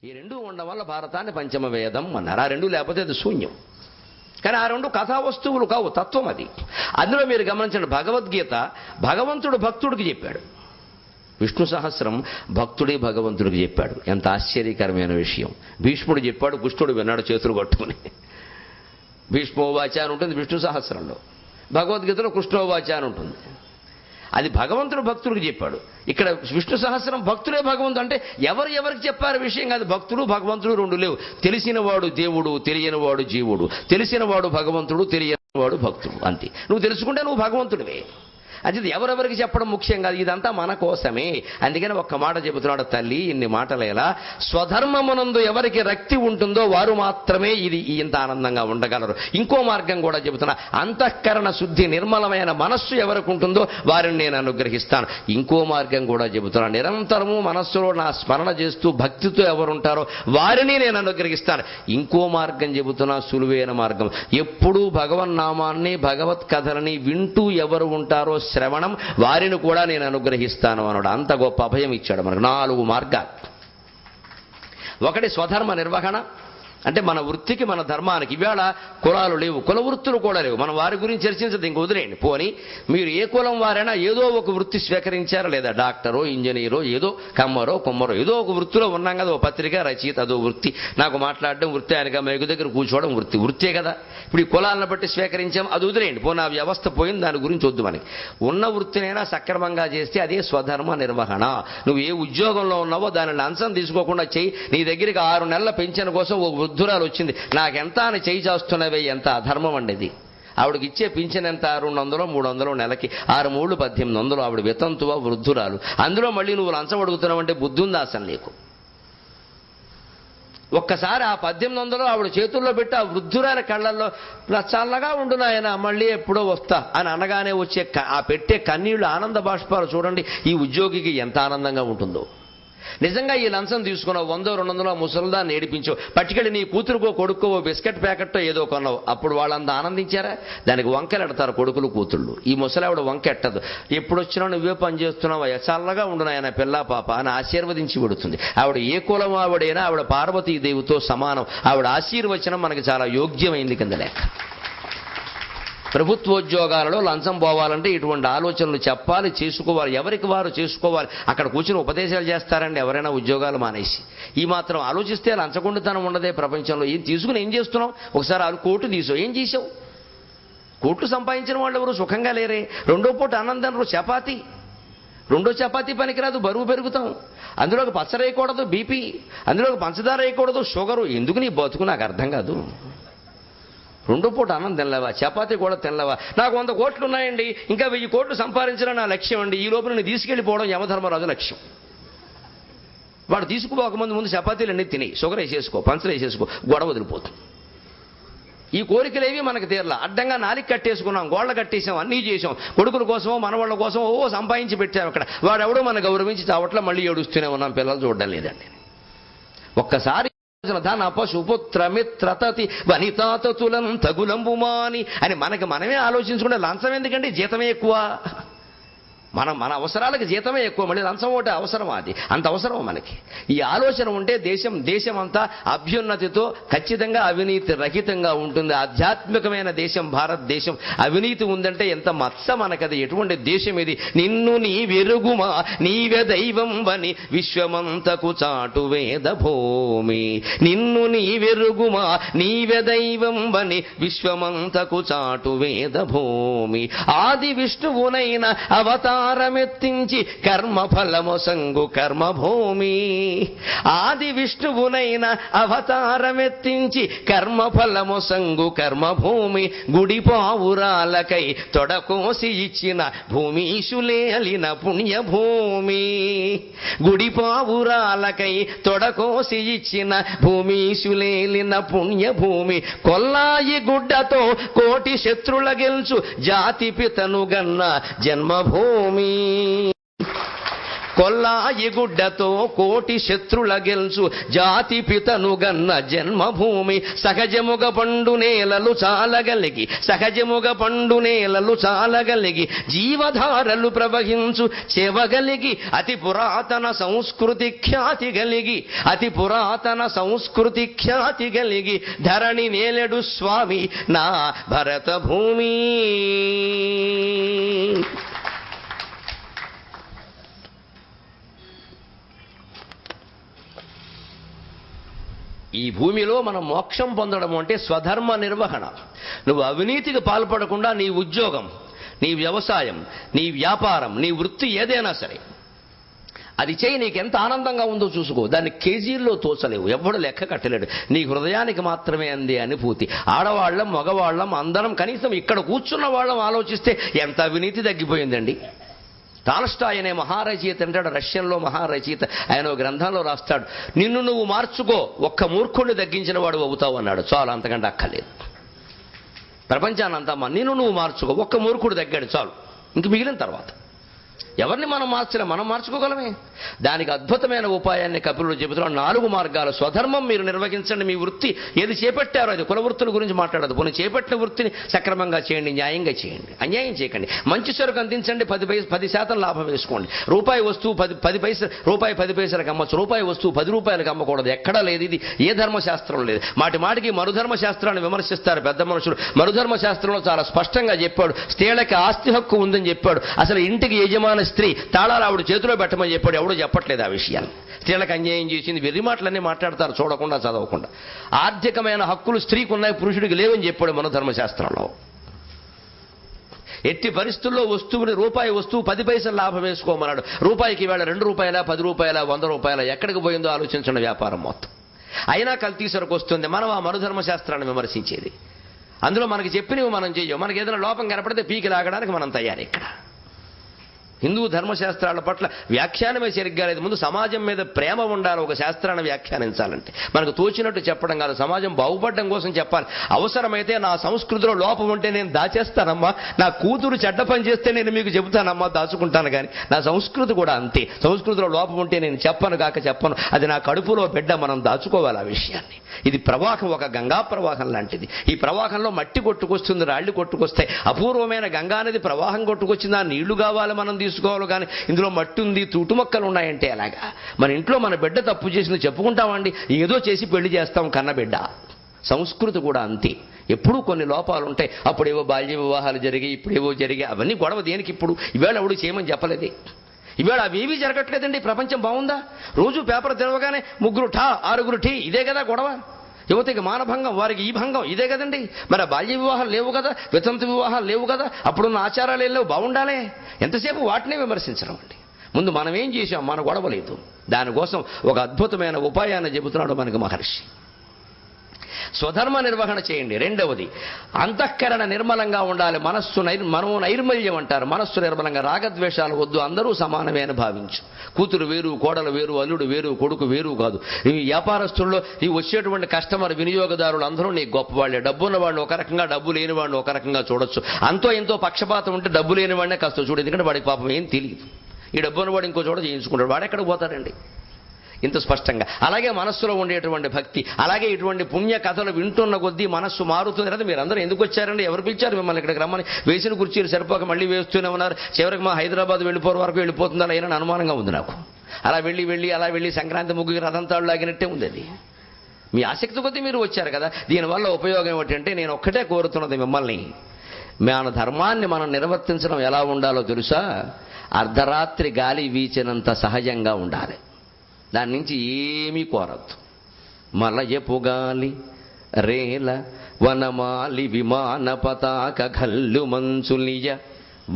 ఈ రెండు ఉండడం వల్ల భారతాన్ని పంచమ వేదం అన్నారు. ఆ రెండు లేకపోతే అది శూన్యం. కానీ ఆ రెండు కథా వస్తువులు కావు, తత్వం అది. అందులో మీరు గమనించండి, భగవద్గీత భగవంతుడు భక్తుడికి చెప్పాడు. విష్ణు సహస్రం భక్తుడే భగవంతుడికి చెప్పాడు. ఎంత ఆశ్చర్యకరమైన విషయం. భీష్ముడు చెప్పాడు, కృష్ణుడు విన్నాడు చేతులు కట్టుకుని. భీష్మోవాచ అని ఉంటుంది విష్ణు సహస్రంలో, భగవద్గీతలో కృష్ణోవాచ అని ఉంటుంది. అది భగవంతుడు భక్తుడికి చెప్పాడు. ఇక్కడ విష్ణు సహస్రం భక్తుడే భగవంతుడు అంటే ఎవరికి చెప్పారు విషయం కాదు. భక్తుడు భగవంతుడు రెండు లేవు. తెలిసినవాడు దేవుడు, తెలియనివాడు జీవుడు. తెలిసినవాడు భగవంతుడు, తెలియనివాడు భక్తుడు. అంతే. నువ్వు తెలుసుకుంటే నువ్వు భగవంతుడివే. అది ఎవరెవరికి చెప్పడం ముఖ్యం కాదు, ఇదంతా మన కోసమే. అందుకని ఒక్క మాట చెబుతున్నాడు, తల్లి ఇన్ని మాటలేలా, స్వధర్మమునందు ఎవరికి రక్తి ఉంటుందో వారు మాత్రమే ఇది ఇంత ఆనందంగా ఉండగలరు. ఇంకో మార్గం కూడా చెబుతున్నా, అంతఃకరణ శుద్ధి నిర్మలమైన మనస్సు ఎవరికి ఉంటుందో వారిని నేను అనుగ్రహిస్తాను. ఇంకో మార్గం కూడా చెబుతున్నా, నిరంతరము మనస్సులో నా స్మరణ చేస్తూ భక్తితో ఎవరుంటారో వారిని నేను అనుగ్రహిస్తాను. ఇంకో మార్గం చెబుతున్నా, సులువైన మార్గం. ఎప్పుడూ భగవన్నామాన్ని భగవత్ కథలని వింటూ ఎవరు ఉంటారో శ్రవణం, వారిని కూడా నేను అనుగ్రహిస్తాను అన్నాడు. అంత గొప్ప అభయం ఇచ్చాడు మనకు. 4 మార్గాలు. ఒకటి స్వధర్మ నిర్వహణ, అంటే మన వృత్తికి మన ధర్మానికి. ఇవాళ కులాలు లేవు, కుల వృత్తులు కూడా లేవు. మనం వారి గురించి చర్చించదు, ఇంక వదిలేయండి. పోని మీరు ఏ కులం వారైనా ఏదో ఒక వృత్తి స్వీకరించారా లేదా? డాక్టరో, ఇంజనీరో, ఏదో కమ్మరో కుమ్మరో ఏదో ఒక వృత్తిలో ఉన్నాం కదా. ఓ పత్రిక రచయిత అదో వృత్తి, నాకు మాట్లాడడం వృత్తి, ఆయనగా మేకు దగ్గర కూర్చోవడం వృత్తే కదా. ఇప్పుడు ఈ కులాలను బట్టి స్వీకరించాం, అది వదిలేయండి. పోనీ ఆ వ్యవస్థ పోయింది, దాని గురించి వద్దు మనకి. ఉన్న వృత్తినైనా సక్రమంగా చేస్తే అదే స్వధర్మ నిర్వహణ. నువ్వు ఏ ఉద్యోగంలో ఉన్నావో దాని లంచం తీసుకోకుండా చెయ్యి. నీ దగ్గరికి 6 నెలల పెన్షన్ కోసం ఓ వృద్ధురాలు వచ్చింది, నాకెంత అని చెయ్యి చేస్తున్నవే, ఎంత అధర్మం అండి. ఆవిడకి ఇచ్చే పింఛన్ ఎంత? 200 300 నెలకి, 6 3 1800. ఆవిడ వితంతువ వృద్ధురాలు. అందులో మళ్ళీ నువ్వు లంచం అడుగుతున్నావంటే బుద్ధి ఉందా అసలు నీకు? ఒక్కసారి ఆ 1800 ఆవిడ చేతుల్లో పెట్టి ఆ వృద్ధురాల కళ్ళల్లో చల్లగా ఉండు నాయన, మళ్ళీ ఎప్పుడో వస్తా అని అనగానే వచ్చే ఆ పెట్టే కన్నీళ్లు, ఆనంద బాష్పాలు చూడండి. ఈ ఉద్యోగికి ఎంత ఆనందంగా ఉంటుందో. నిజంగా ఈ లంచం తీసుకున్నావు, 100 200 ముసలిదాన్ని ఏడిపించావు, పట్టుకెళ్ళి నీ కూతురుకో కొడుకో బిస్కెట్ ప్యాకెట్టో ఏదో కొన్నావు, అప్పుడు వాళ్ళంతా ఆనందించారా? దానికి వంకెలెడతారు కొడుకులు కూతుళ్ళు. ఈ ముసలావిడ వంకెట్టదు. ఎప్పుడు వచ్చినా నువ్వే పని చేస్తున్నావు, చల్లగా ఉండు నాయన పిల్ల పాప అని ఆశీర్వదించి విడుతుంది. ఆవిడ ఏ కులం ఆవిడైనా ఆవిడ పార్వతీదేవితో సమానం. ఆవిడ ఆశీర్వచనం మనకి చాలా యోగ్యమైంది కింద లెక్క. ప్రభుత్వోద్యోగాలలో లంచం పోవాలంటే ఇటువంటి ఆలోచనలు చెప్పాలి, చేసుకోవాలి, ఎవరికి వారు చేసుకోవాలి. అక్కడ కూర్చుని ఉపదేశాలు చేస్తారండి ఎవరైనా ఉద్యోగాలు మానేసి. ఈ మాత్రం ఆలోచిస్తే లంచగొండితనం ఉండదే ప్రపంచంలో. ఏం తీసుకుని ఏం చేస్తున్నావు? ఒకసారి కోట్లు తీసావు, ఏం చేసావు? కోట్లు సంపాదించిన వాళ్ళు ఎవరు సుఖంగా లేరే. రెండో పూట అన్నం చపాతీ, రెండో చపాతీ పనికిరాదు, బరువు పెరుగుతాం. అందులోకి పచ్చడి వేయకూడదు, బీపీ. అందులోకి పంచదార వేయకూడదు, షుగరు. ఎందుకు నీ బతుకు నాకు అర్థం కాదు. రెండో పూట అన్నం తినలేవా, చపాతీ కూడా తినలేవా? నాకు 100 కోట్లు ఉన్నాయండి, ఇంకా 1000 కోట్లు సంపాదించడం నా లక్ష్యం అండి. ఈ లోపల నేను తీసుకెళ్ళిపోవడం యమధర్మరాజు లక్ష్యం. వాడు తీసుకుపోకముందు చపాతీలు అన్నీ తిని షుగర్ వేసేసుకో, పంచలు వేసేసుకో, గొడవ వదిలిపోతుంది. ఈ కోరికలేవి మనకు తీరలా. అడ్డంగా నాలికి కట్టేసుకున్నాం, గోళ్ళ కట్టేసాం, అన్నీ చేసాం. కొడుకుల కోసమో మనవాళ్ళ కోసమో సంపాదించి పెట్టాం. అక్కడ వాడెవడో మన గౌరవించి చావట్లా మళ్ళీ ఏడుస్తూనే ఉన్నాం, పిల్లలు చూడడం లేదండి. ఒక్కసారి ధనప సుపుత్రమిత్రతతి వనితాతతులం తగులంబుమాని అని మనమే ఆలోచించుకుంటే లంచం ఎందుకంటే జీతమే ఎక్కువ. మన అవసరాలకు జీతమే ఎక్కువ, మళ్ళీ లంచం ఒకటి అవసరం. అది అంత అవసరం మనకి. ఈ ఆలోచన ఉంటే దేశం అంతా అభ్యున్నతితో ఖచ్చితంగా అవినీతి రహితంగా ఉంటుంది. ఆధ్యాత్మికమైన దేశం భారతదేశం. అవినీతి ఉందంటే ఎంత మత్స మనకది. ఎటువంటి దేశం ఇది? నిన్ను నీ వెరుగుమా నీవే దైవం వని విశ్వమంతకు చాటు వేద భూమి. నిన్ను నీ వెరుగుమా నీవే దైవం వని విశ్వమంతకు చాటు వేద భూమి. ఆది విష్ణువునైన అవతారమెత్తించి కర్మఫలమొసంగు కర్మభూమి. ఆది విష్ణువునైన అవతారమెత్తించి కర్మఫలమొసంగు కర్మభూమి. గుడిపావురాలకై తొడకోసి ఇచ్చిన భూమీశులే అలిన పుణ్యభూమి. గుడిపావురాలకై తొడకోసి ఇచ్చిన భూమీశులేలిన పుణ్యభూమి. కొల్లాయి గుడ్డతో కోటి శత్రుల గెలుచు జాతి పితను గన్న జన్మభూమి. కొల్లాయి గుడ్డతో కోటి శత్రుల గెల్చు జాతి పితను గన్న జన్మభూమి సహజముగ పండు నేలలు చాలగలిగి జీవధారలు ప్రవహించు చెవగలిగి అతి పురాతన సంస్కృతి ఖ్యాతి కలిగి ధరణి నేలెడు స్వామి నా భరత భూమి. ఈ భూమిలో మనం మోక్షం పొందడం అంటే స్వధర్మ నిర్వహణ. నువ్వు అవినీతికి పాల్పడకుండా నీ ఉద్యోగం, నీ వ్యవసాయం, నీ వ్యాపారం, నీ వృత్తి ఏదైనా సరే అది చేయి. నీకు ఎంత ఆనందంగా ఉందో చూసుకో. దాన్ని కేజీల్లో తోచలేవు, ఎవడు లెక్క కట్టలేడు. నీ హృదయానికి మాత్రమే అందే అనుభూతి. ఆడవాళ్ళం మగవాళ్ళం అందరం కనీసం ఇక్కడ కూర్చున్న వాళ్ళం ఆలోచిస్తే ఎంత అవినీతి తగ్గిపోయిందండి. టాల్స్టాయ్ అనే మహారచయిత అంటాడు, రష్యన్లో మహారచయిత. ఆయన గ్రంథంలో రాస్తాడు, నిన్ను నువ్వు మార్చుకో, ఒక్క మూర్ఖుడిని తగ్గించిన వాడు అవుతావు అన్నాడు. చాలు, అంతకంటే అక్కర్లేదు. ప్రపంచాన్ని అంతా నిన్ను నువ్వు మార్చుకో, ఒక్క మూర్ఖుడు తగ్గాడు చాలు. ఇంక మిగిలిన తర్వాత ఎవరిని మనం మార్చలేం, మనం మార్చుకోగలమే. దానికి అద్భుతమైన ఉపాయాన్ని కపిలుడు చెబుతున్నాడు. 4 మార్గాలు. స్వధర్మం మీరు నిర్వహించండి. మీ వృత్తి ఏది చేపట్టారో, అది కుల వృత్తుల గురించి మాట్లాడదు. పోనీ చేపట్టిన వృత్తిని సక్రమంగా చేయండి, న్యాయంగా చేయండి, అన్యాయం చేయకండి. మంచి సరుకు అందించండి, 10% లాభం వేసుకోండి. రూపాయి వస్తువు 10 పైసలకు అమ్మచ్చు, రూపాయి వస్తువు 10 రూపాయలకు అమ్మకూడదు. ఎక్కడా లేదు ఇది, ఏ ధర్మశాస్త్రం లేదు. మాటికి మరుధర్మ శాస్త్రాన్ని విమర్శిస్తారు పెద్ద మనుషులు. మరుధర్మ శాస్త్రంలో చాలా స్పష్టంగా చెప్పాడు, స్త్రీలకి ఆస్తి హక్కు ఉందని చెప్పాడు. అసలు ఇంటికి యజమాని స్త్రీ తాళాలు ఆవిడ చేతిలో పెట్టమని చెప్పాడు. ఎవడో చెప్పట్లేదు ఆ విషయాన్ని. స్త్రీలకు అన్యాయం చేసింది, వెర్రి మాటలన్నీ మాట్లాడతారు చూడకుండా చదవకుండా. ఆర్థికమైన హక్కులు స్త్రీకి ఉన్నాయి, పురుషుడికి లేవని చెప్పాడు మన ధర్మశాస్త్రంలో. ఎట్టి పరిస్థితుల్లో రూపాయి వస్తువు 10 పైసలు లాభం వేసుకోమన్నాడు. రూపాయికి ఇవాళ 2 రూపాయల, 10 రూపాయల, 100 రూపాయల ఎక్కడికి పోయిందో ఆలోచించండి వ్యాపారం మొత్తం. అయినా కల్తీ సరుకు వస్తుంది. మనం ఆ మనుధర్మశాస్త్రాన్ని విమర్శించేది. అందులో మనకి చెప్పినవి మనం చెయ్యం. మనకి ఏదైనా లోపం కనపడితే పీకి లాగడానికి మనం తయారు. ఇక్కడ హిందూ ధర్మశాస్త్రాల పట్ల వ్యాఖ్యానమే సరిగ్గా లేదు. ముందు సమాజం మీద ప్రేమ ఉండాలి. ఒక శాస్త్రాన్ని వ్యాఖ్యానించాలంటే మనకు తోచినట్టు చెప్పడం కాదు, సమాజం బాగుపడడం కోసం చెప్పాలి. అవసరమైతే నా సంస్కృతిలో లోపం ఉంటే నేను దాచేస్తానమ్మా, నా కూతురు చెడ్డ పని చేస్తే నేను మీకు చెబుతానమ్మా, దాచుకుంటాను. కానీ నా సంస్కృతి కూడా అంతే. సంస్కృతిలో లోపం ఉంటే నేను చెప్పను. అది నా కడుపులో బిడ్డ, మనం దాచుకోవాలి ఆ విషయాన్ని. ఇది ప్రవాహం, ఒక గంగా ప్రవాహం లాంటిది. ఈ ప్రవాహంలో మట్టి కొట్టుకొస్తుంది, రాళ్లు కొట్టుకొస్తాయి. అపూర్వమైన గంగా నది ప్రవాహం కొట్టుకొచ్చింది, ఆ నీళ్లు కావాలి మనం తీసుకోవాలి. కానీ ఇందులో మట్టి ఉంది, తూటుమొక్కలు ఉన్నాయంటే ఎలాగా? మన ఇంట్లో మన బిడ్డ తప్పు చేసింది చెప్పుకుంటామండి, ఏదో చేసి పెళ్లి చేస్తాం కన్నబిడ్డ. సంస్కృతి కూడా అంతే. ఎప్పుడూ కొన్ని లోపాలు ఉంటాయి. అప్పుడేవో బాల్య వివాహాలు జరిగాయి, ఇప్పుడేవో జరిగాయి. అవన్నీ గొడవ దేనికి? ఇప్పుడు ఇవాళ ఎవడు చేయమని చెప్పలేదే. ఇవాళ అవేవీ జరగట్లేదండి. ప్రపంచం బాగుందా? రోజు పేపర్ తెరవగానే 3 ఠా 6 ఠీ, ఇదే కదా గొడవ. యువతకి మానభంగం, వారికి ఈ భంగం, ఇదే కదండి. మరి బాల్య వివాహాలు లేవు కదా, వితంతు వివాహాలు లేవు కదా, అప్పుడున్న ఆచారాలు ఏం లేవు, బాగుండాలే. ఎంతసేపు వాటినే విమర్శించడం అండి. ముందు మనం ఏం చేశాం? మన గొడవ లేదు. దానికోసం ఒక అద్భుతమైన ఉపాయాన్ని చెబుతున్నాడు మనకు మహర్షి. స్వధర్మ నిర్వహణ చేయండి. 2వది, అంతఃకరణ నిర్మలంగా ఉండాలి. నైర్మల్యం అంటారు. మనస్సు నిర్మలంగా, రాగద్వేషాలు వద్దు, అందరూ సమానమే అని భావించు. కూతురు వేరు, కోడలు వేరు, అల్లుడు వేరు, కొడుకు వేరు కాదు. ఈ వ్యాపారస్తుల్లో ఈ వచ్చేటువంటి కస్టమర్, వినియోగదారులు అందరూ నీకు గొప్పవాళ్లే. డబ్బున్న వాడిని ఒక రకంగా, డబ్బు లేని వాడిని ఒక రకంగా చూడొచ్చు. అంతో ఎంతో పక్షపాతం ఉంటే డబ్బు లేని వాడినే కాస్త చూడు. ఎందుకంటే వాడికి పాపం ఏం తెలియదు. ఈ డబ్బున్న వాడు ఇంకో చోట చేయించుకుంటాడు, వాడెక్కడికి పోతాడండి ఇంత స్పష్టంగా. అలాగే మనస్సులో ఉండేటువంటి భక్తి, అలాగే ఇటువంటి పుణ్య కథలు వింటున్న కొద్దీ మనస్సు మారుతుంది. కదా మీరందరూ ఎందుకు వచ్చారండి, ఎవరు పిలిచారు మిమ్మల్ని ఇక్కడికి రమ్మని? వేసిన కుర్చీలు సరిపోక మళ్ళీ వేస్తూనే ఉన్నారు. చివరికి మా హైదరాబాద్ వెళ్ళిపోవే వరకు వెళ్ళిపోతుందా అయినా అనుమానంగా ఉంది నాకు. అలా వెళ్ళి సంక్రాంతి ముగ్గుకి రథంతాడు లాగినట్టే ఉంది అది. మీ ఆసక్తి కొద్దీ మీరు వచ్చారు కదా. దీనివల్ల ఉపయోగం ఏమిటంటే, నేను ఒక్కటే కోరుతున్నది మిమ్మల్ని, మన ధర్మాన్ని మనం నిర్వర్తించడం ఎలా ఉండాలో తెలుసా? అర్ధరాత్రి గాలి వీచినంత సహజంగా ఉండాలి. దాని నుంచి ఏమీ కోరద్దు. మలయపు గాలి రేల వనమాలి విమాన పతాక గల్లు మంచులియ.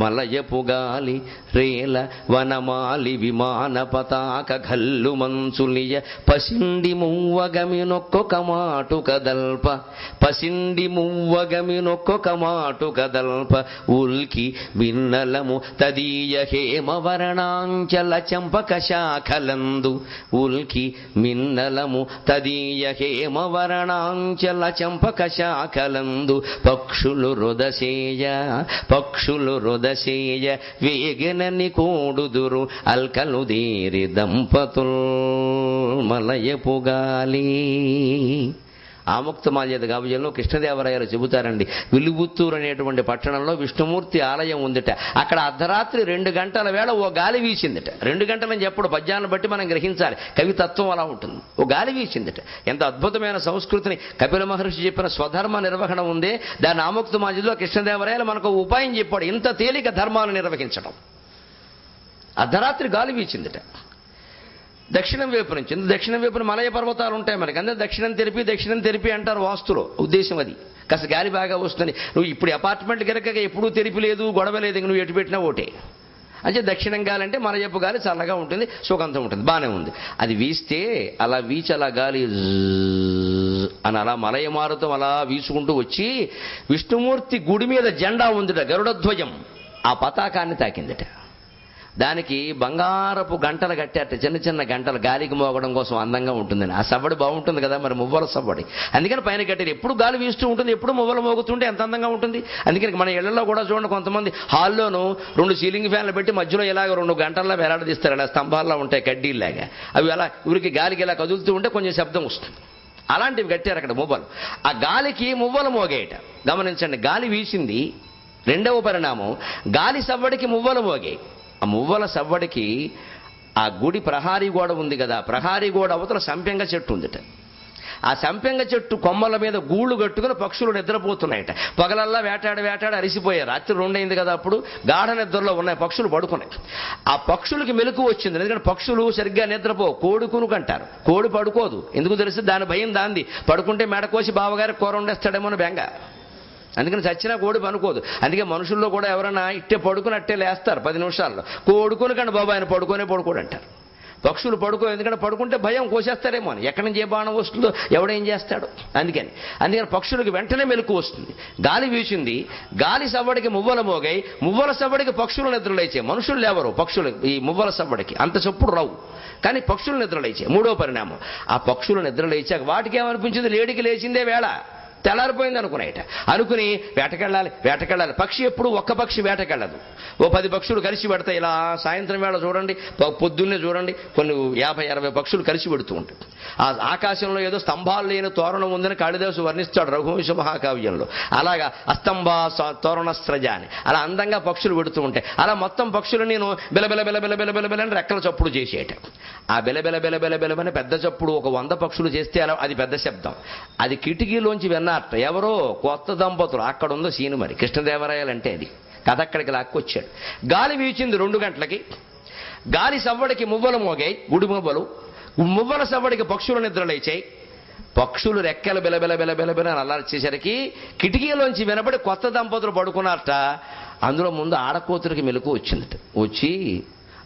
మలయపు గాలి రేల వనమాలి విమాన పతాక గల్లు మంచులియ. పసిండి మువ్వగమినొక్కొక మాటు కదల్ప, పసిండి మువ్వగమినొక్కొక మాటు కదల్ప. ఉల్కి విన్నలము తదీయ హేమవర్ణాంచల చంపక శాఖలందు. ఉల్కి మిన్నలము తదీయ హేమవర్ణాంచల చంపక శాఖలందు. పక్షులు రొదసేయ మోదశేయ వేగనని కోడుదురు అల్కలు దేరి దంపతుల్ మలయపు గాలి. ఆముక్తమాల్యద కావ్యంలో కృష్ణదేవరాయలు చెబుతారండి, విలుగుత్తూరు అనేటువంటి పట్టణంలో విష్ణుమూర్తి ఆలయం ఉందిట. అక్కడ అర్ధరాత్రి 2 గంటల వేళ ఓ గాలి వీసిందిట. 2 గంటలని చెప్పడు, పద్యాన్ని బట్టి మనం గ్రహించాలి, కవితత్వం అలా ఉంటుంది. ఓ గాలి వీసిందిట. ఎంత అద్భుతమైన సంస్కృతిని కపిల మహర్షి చెప్పిన స్వధర్మ నిర్వహణ ఉందే, దాని ఆముక్తమాల్యదలో కృష్ణదేవరాయలు మనకు ఉపాయం చెప్పాడు, ఇంత తేలిక ధర్మాలు నిర్వహించడం. అర్ధరాత్రి గాలి వీచిందిట. దక్షిణం వైపు నుంచి, దక్షిణం వైపున మలయ పర్వతాలు ఉంటాయి మనకి, అందరూ దక్షిణం తెరిపి అంటారు వాస్తులో, ఉద్దేశం అది. కాస్త గాలి బాగా వస్తుంది. నువ్వు ఇప్పుడు అపార్ట్మెంట్ కనుక ఎప్పుడూ తెరిపి లేదు, గొడవ లేదు, నువ్వు ఎటు పెట్టినా ఒకటే. అంటే దక్షిణం గాలి అంటే మలయపు గాలి చల్లగా ఉంటుంది, సుగంధం ఉంటుంది, బాగానే ఉంది. అది వీస్తే అలా వీచి అలా గాలి అని అలా మలయ మారుతం అలా వీసుకుంటూ వచ్చి విష్ణుమూర్తి గుడి మీద జెండా ఉందిట, గరుడధ్వజం, ఆ పతాకాన్ని తాకిందిట. దానికి బంగారపు గంటలు కట్టారట, చిన్న చిన్న గంటలు, గాలికి మోగడం కోసం అందంగా ఉంటుందని. ఆ సవ్వడి బాగుంటుంది కదా, మరి మువ్వల సవ్వడి, అందుకని పైన కట్టారు. ఎప్పుడు గాలి వీస్తూ ఉంటుంది, ఎప్పుడు మువ్వలు మోగుతుంటే ఎంత అందంగా ఉంటుంది. అందుకని మన ఇళ్లలో కూడా చూడండి, కొంతమంది హాల్లోనూ 2 సీలింగ్ ఫ్యాన్లు పెట్టి మధ్యలో ఇలాగ 2 గంటల్లో వేలాడదీస్తారు, అలా స్తంభాల్లో ఉంటాయి కడ్డీల్లాగా. అవి అలా ఊరికి గాలికి ఇలా కదులుతూ ఉంటే కొంచెం శబ్దం వస్తుంది. అలాంటివి కట్టారు అక్కడ మువ్వలు. ఆ గాలికి మువ్వలు మోగేయట. గమనించండి, గాలి వీసింది. రెండవ పరిణామం, గాలి సవ్వడికి మువ్వలు మోగాయి. ఆ మువ్వల సవ్వడికి ఆ గుడి ప్రహారీ గోడ ఉంది కదా, ప్రహారీ గోడ అవతల సంపెంగ చెట్టు ఉందిట. ఆ సంపెంగ చెట్టు కొమ్మల మీద గూళ్ళు కట్టుకుని పక్షులు నిద్రపోతున్నాయట. పగలల్లా వేటాడి అరిసిపోయాయి. రాత్రి 2 అయింది కదా, అప్పుడు గాఢ నిద్రలో ఉన్నాయి పక్షులు, పడుకున్నాయి. ఆ పక్షులకి మెలకు వచ్చింది, ఎందుకంటే పక్షులు సరిగ్గా నిద్రపోవు, కోడి కునుకంటారు. కోడి పడుకోదు, ఎందుకు తెలుసు, దాని భయం దాంది. పడుకుంటే మెడకోసి బావగారి కూర వండేస్తాడేమో అని బెంగ. అందుకని చచ్చినా కోడి పనుకోదు. అందుకే మనుషుల్లో కూడా ఎవరైనా ఇట్టే పడుకుని అట్టే లేస్తారు 10 నిమిషాల్లో. కోడుకుని కండి బాబు, ఆయన పడుకోడు అంటారు. పక్షులు పడుకో, ఎందుకంటే పడుకుంటే భయం, కోసేస్తారేమో అని, ఎక్కడి నుంచి ఏ బాణం వస్తుందో ఎవడేం చేస్తాడు. అందుకని పక్షులకు వెంటనే మెలకు వస్తుంది. గాలి వీసింది, గాలి సవ్వడికి మువ్వల మోగాయి, మువ్వల సవ్వడికి పక్షులు నిద్రలేచాయి. మనుషులు లేవరు, పక్షులు ఈ మువ్వల సవ్వడికి అంత చప్పుడు రావు, కానీ పక్షులు నిద్రలేచాయి. 3వ పరిణామం, ఆ పక్షులు నిద్రలేచాక వాటికి ఏమనిపించింది, లేడికి లేచిందే వేళ, తెల్లారిపోయింది అనుకుని వేటకెళ్ళాలి. పక్షి ఎప్పుడు ఒక్క పక్షి వేటకెళ్ళదు, ఓ 10 పక్షులు కలిసి పెడతాయి. ఇలా సాయంత్రం వేళ చూడండి, పొద్దున్నే చూడండి, కొన్ని 50-60 పక్షులు కలిసి పెడుతూ ఉంటాయి. ఆ ఆకాశంలో ఏదో స్తంభాలు లేని తోరణం ఉందని కాళిదాసు వర్ణిస్తాడు రఘువంశ మహాకావ్యంలో. అలాగా అస్తంభా తోరణ స్రజ అని అలా అందంగా పక్షులు పెడుతూ ఉంటాయి. అలా మొత్తం పక్షులు నేను బిలబిల రెక్కల చప్పుడు చేసేట. ఆ బిలబిల పెద్ద చప్పుడు ఒక 100 పక్షులు చేస్తే అలా అది పెద్ద శబ్దం. అది కిటికీలోంచి విన్నారట ఎవరో కొత్త దంపతులు. అక్కడ ఉందో సీను, మరి కృష్ణదేవరాయలు అంటే అది. కథ అక్కడికి లాక్కొచ్చాడు. గాలి వీచింది 2 గంటలకి, గాలి సవ్వడికి మువ్వలు మోగాయి, గుడి మువ్వల సవ్వడికి పక్షులు నిద్రలేచాయి. పక్షులు రెక్కలు బిలబిల అల్లార్చేసరికి కిటికీలోంచి వినబడి కొత్త దంపతులు పడుకున్నారట. అందులో ముందు ఆడకూతురికి మెలకు వచ్చిందట. వచ్చి